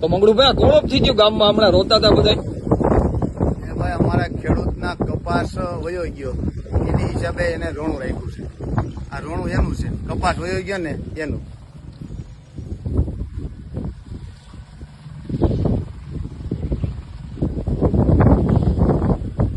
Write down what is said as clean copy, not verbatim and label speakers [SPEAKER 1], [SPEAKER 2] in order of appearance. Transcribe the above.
[SPEAKER 1] તો મંગળુભાઈ કોળપ થઈ ગયું ગામમાં હમણાં રોતા હતા બધા
[SPEAKER 2] ભાઈ અમારા ખેડૂતના કપાસ વયો ગયો એની હિસાબે એને રોણું રાખ્યું છે. આ રોણું એનું છે, કપાસ વયો ગયો ને એનું.